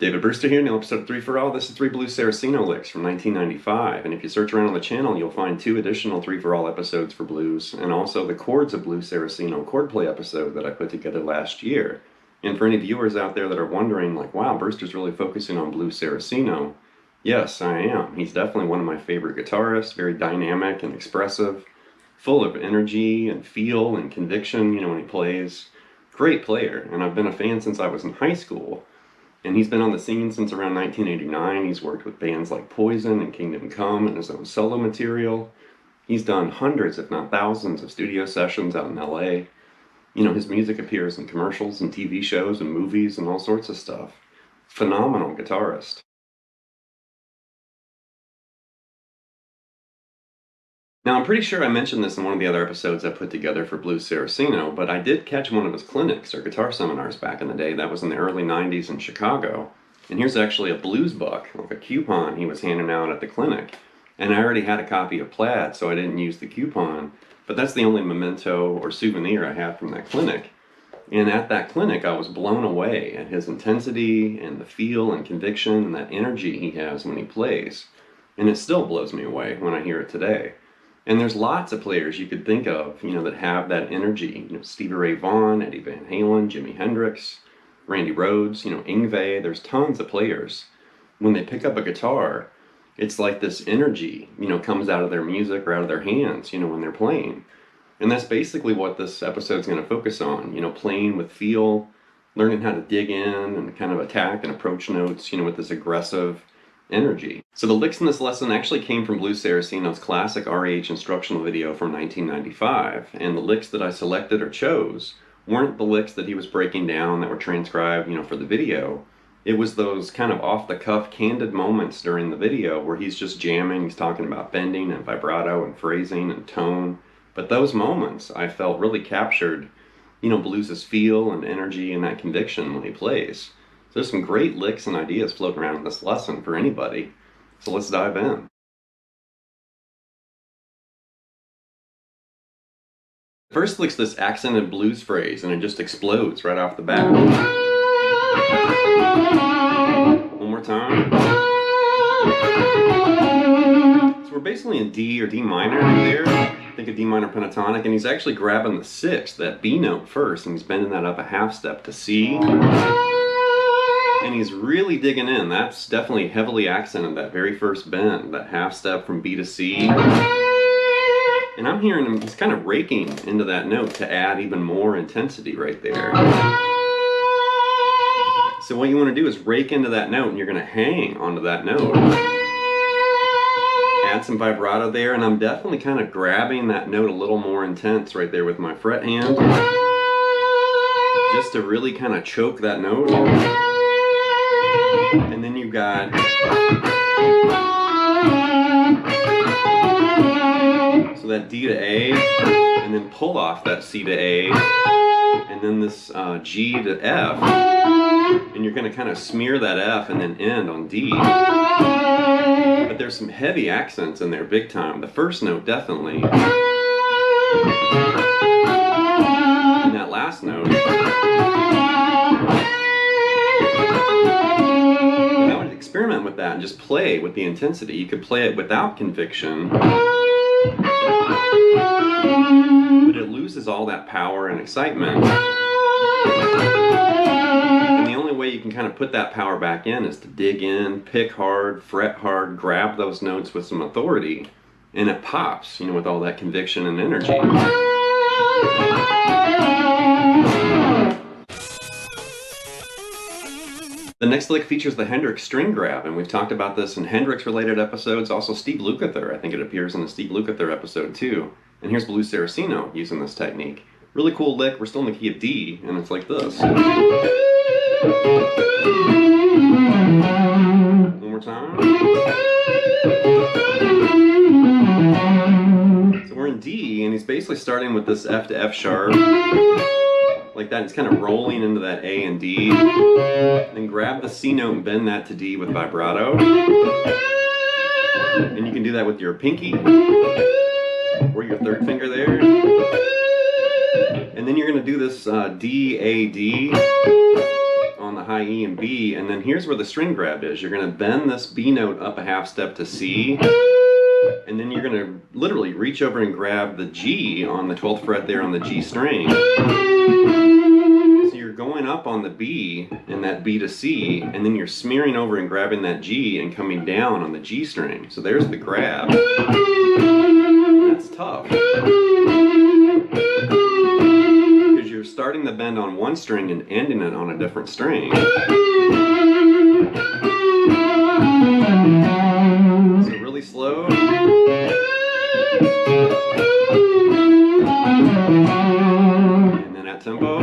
David Brewster here, new episode of 3 for All. This is 3 Blues Saraceno Licks from 1995, and if you search around on the channel, you'll find 2 additional 3 for All episodes for blues, and also the Chords of Blues Saraceno Chordplay episode that I put together last year. And for any viewers out there that are wondering, like, wow, Brewster's really focusing on Blues Saraceno, yes, I am. He's definitely one of my favorite guitarists, very dynamic and expressive, full of energy and feel and conviction, when he plays. Great player, and I've been a fan since I was in high school. And he's been on the scene since around 1989. He's worked with bands like Poison and Kingdom Come and his own solo material. He's done hundreds, if not thousands, of studio sessions out in LA. His music appears in commercials and TV shows and movies and all sorts of stuff. Phenomenal guitarist. Now, I'm pretty sure I mentioned this in one of the other episodes I put together for Blues Saraceno, but I did catch one of his clinics or guitar seminars back in the day. That was in the early 90s in Chicago. And here's actually a blues buck, like a coupon he was handing out at the clinic. And I already had a copy of Plaid, so I didn't use the coupon, but that's the only memento or souvenir I have from that clinic. And at that clinic, I was blown away at his intensity and the feel and conviction and that energy he has when he plays. And it still blows me away when I hear it today. And there's lots of players you could think of, that have that energy. Stevie Ray Vaughan, Eddie Van Halen, Jimi Hendrix, Randy Rhoads, Yngwie. There's tons of players. When they pick up a guitar, it's like this energy, comes out of their music or out of their hands, when they're playing. And that's basically what this episode's going to focus on, playing with feel, learning how to dig in and kind of attack and approach notes, with this aggressive energy. So the licks in this lesson actually came from Blues Saraceno's classic REH instructional video from 1995, and the licks that I selected or chose weren't the licks that he was breaking down that were transcribed, for the video. It was those kind of off-the-cuff, candid moments during the video where he's just jamming, he's talking about bending and vibrato and phrasing and tone. But those moments, I felt, really captured, blues's feel and energy and that conviction when he plays. So there's some great licks and ideas floating around in this lesson for anybody. So let's dive in. First lick's this accented blues phrase, and it just explodes right off the bat. One more time. So we're basically in D or D minor there. Think of D minor pentatonic, and he's actually grabbing the 6th, that B note first, and he's bending that up a half step to C. And he's really digging in. That's definitely heavily accented, that very first bend, that half step from B to C. And I'm hearing him, he's kind of raking into that note to add even more intensity right there. So what you want to do is rake into that note, and you're going to hang onto that note. Add some vibrato there, and I'm definitely kind of grabbing that note a little more intense right there with my fret hand. Just to really kind of choke that note. And then you've got so that D to A, and then pull off that C to A, and then this G to F, and you're going to kind of smear that F and then end on D. But there's some heavy accents in there big time. The first note definitely, and that last note. Experiment with that and just play with the intensity. You could play it without conviction, but it loses all that power and excitement. And the only way you can kind of put that power back in is to dig in, pick hard, fret hard, grab those notes with some authority, and it pops, with all that conviction and energy. The next lick features the Hendrix string grab, and we've talked about this in Hendrix-related episodes, also Steve Lukather. I think it appears in the Steve Lukather episode too. And here's Blues Saraceno using this technique. Really cool lick. We're still in the key of D, and it's like this. One more time. So we're in D, and he's basically starting with this F to F sharp. Like that, it's kind of rolling into that A and D. Then grab the C note and bend that to D with vibrato. And you can do that with your pinky or your third finger there. And then you're going to do this D, A, D on the the high E and B, and then here's where the string grab is. You're going to bend this B note up a half step to C, and then you're going to literally reach over and grab the G on the 12th fret there on the G string. So you're going up on the B and that B to C, and then you're smearing over and grabbing that G and coming down on the G string. So there's the grab. That's tough. Because you're starting the bend on one string and ending it on a different string. So really slow. And then at tempo.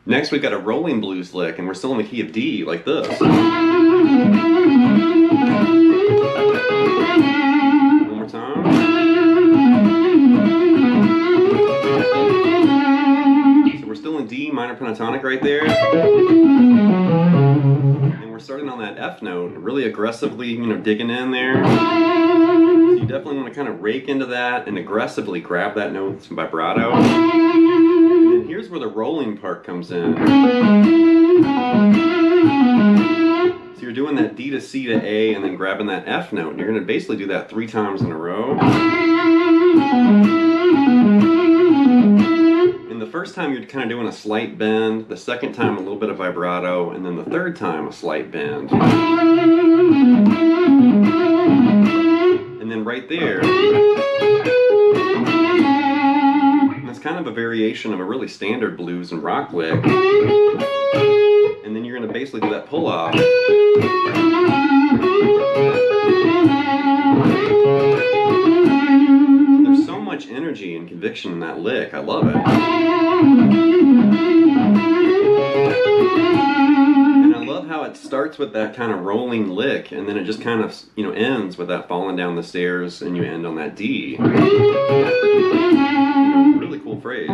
Next we've got a rolling blues lick, and we're still in the key of D, like this. One more time. So we're still in D minor pentatonic right there. And we're starting on that F note, really aggressively, digging in there. So you definitely want to kind of rake into that and aggressively grab that note with some vibrato. Here's where the rolling part comes in. So you're doing that D to C to A and then grabbing that F note, and you're going to basically do that 3 times in a row. And the first time you're kind of doing a slight bend, the second time a little bit of vibrato, and then the third time a slight bend. And then right there, it's kind of a variation of a really standard blues and rock lick. And then you're going to basically do that pull off. There's so much energy and conviction in that lick. I love it. And I love how it starts with that kind of rolling lick, and then it just kind of, ends with that falling down the stairs, and you end on that D. Really cool phrase.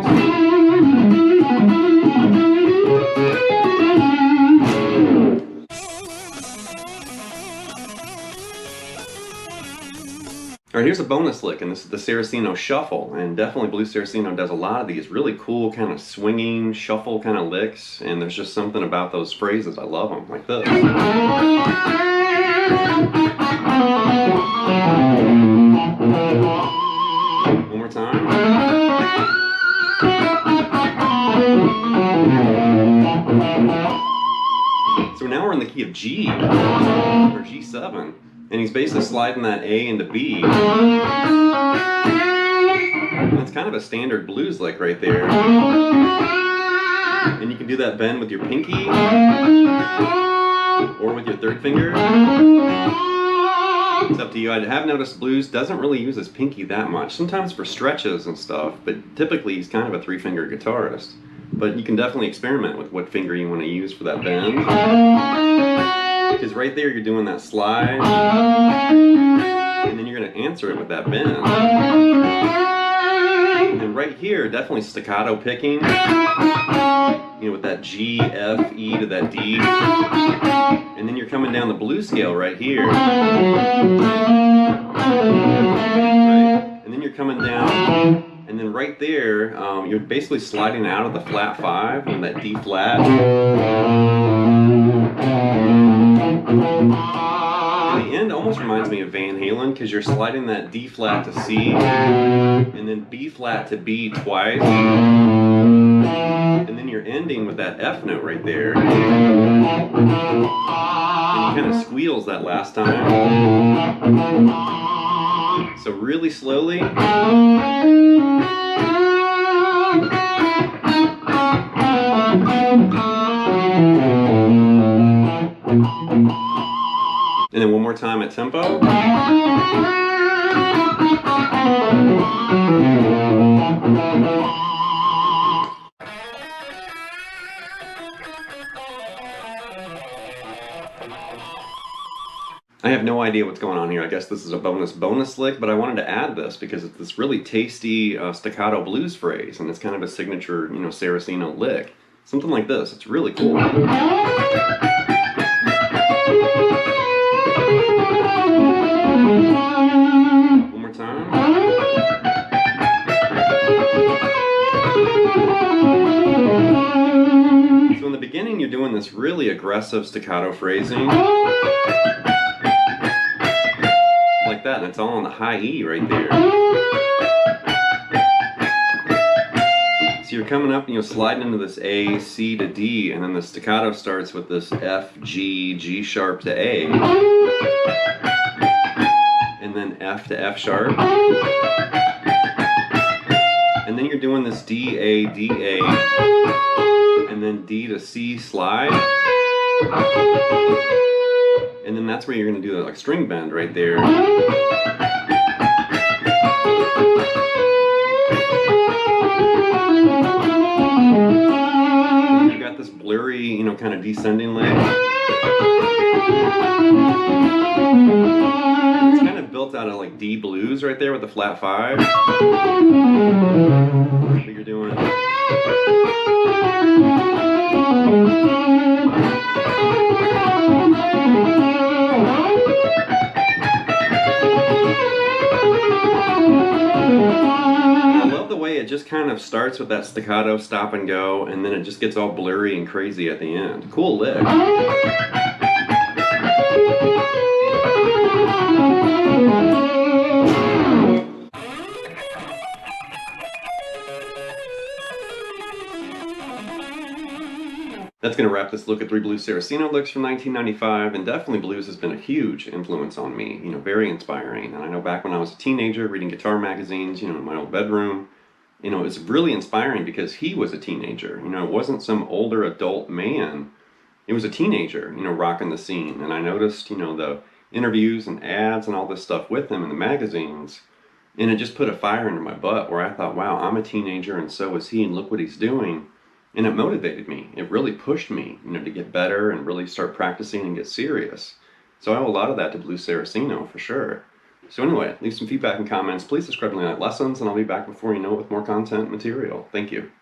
Alright, here's a bonus lick, and this is the Saracino Shuffle, and definitely Blues Saraceno does a lot of these really cool kind of swinging shuffle kind of licks, and there's just something about those phrases. I love them, like this. One more time. So now we're in the key of G, or G7, and he's basically sliding that A into B. And it's kind of a standard blues lick right there. And you can do that bend with your pinky, or with your third finger. It's up to you. I have noticed blues doesn't really use his pinky that much, sometimes for stretches and stuff, but typically he's kind of a 3-finger guitarist. But you can definitely experiment with what finger you want to use for that bend. Because right there you're doing that slide, and then you're going to answer it with that bend. And right here, definitely staccato picking, with that G, F, E to that D. And then you're coming down the blues scale right here. Right. And then you're coming down. And then right there, you're basically sliding out of the flat 5 and that D flat. And the end almost reminds me of Van Halen, because you're sliding that D flat to C, and then B flat to B twice. And then you're ending with that F note right there. And you kind of squeals that last time. So really slowly. And then one more time at tempo. I have no idea what's going on here. I guess this is a bonus lick, but I wanted to add this because it's this really tasty staccato blues phrase, and it's kind of a signature, Saraceno lick. Something like this. It's really cool. One more time. beginning, you're doing this really aggressive staccato phrasing. Like that, and it's all on the high E right there. So you're coming up and you're sliding into this A, C to D, and then the staccato starts with this F, G, G sharp to A, and then F to F sharp. And then you're doing this D, A, D, A, and then D to C slide. And then that's where you're going to do that like string bend right there. And you've got this blurry, you know, kind of descending lick. It's kind of built out of like D blues right there with the flat 5. What you're doing. I love the way it just kind of starts with that staccato stop and go, and then it just gets all blurry and crazy at the end. Cool lick. That's going to wrap this look at 3 Blues Saraceno licks from 1995, and definitely blues has been a huge influence on me, you know, very inspiring. And I know back when I was a teenager reading guitar magazines, you know, in my old bedroom, you know, it was really inspiring because he was a teenager. You know, it wasn't some older adult man. It was a teenager, you know, rocking the scene. And I noticed, you know, the interviews and ads and all this stuff with him in the magazines, and it just put a fire under my butt where I thought, wow, I'm a teenager and so is he, and look what he's doing. And it motivated me. It really pushed me, you know, to get better and really start practicing and get serious. So I owe a lot of that to Blues Saraceno for sure. So anyway, leave some feedback and comments. Please subscribe to Like Lessons, and I'll be back before you know it with more content material. Thank you.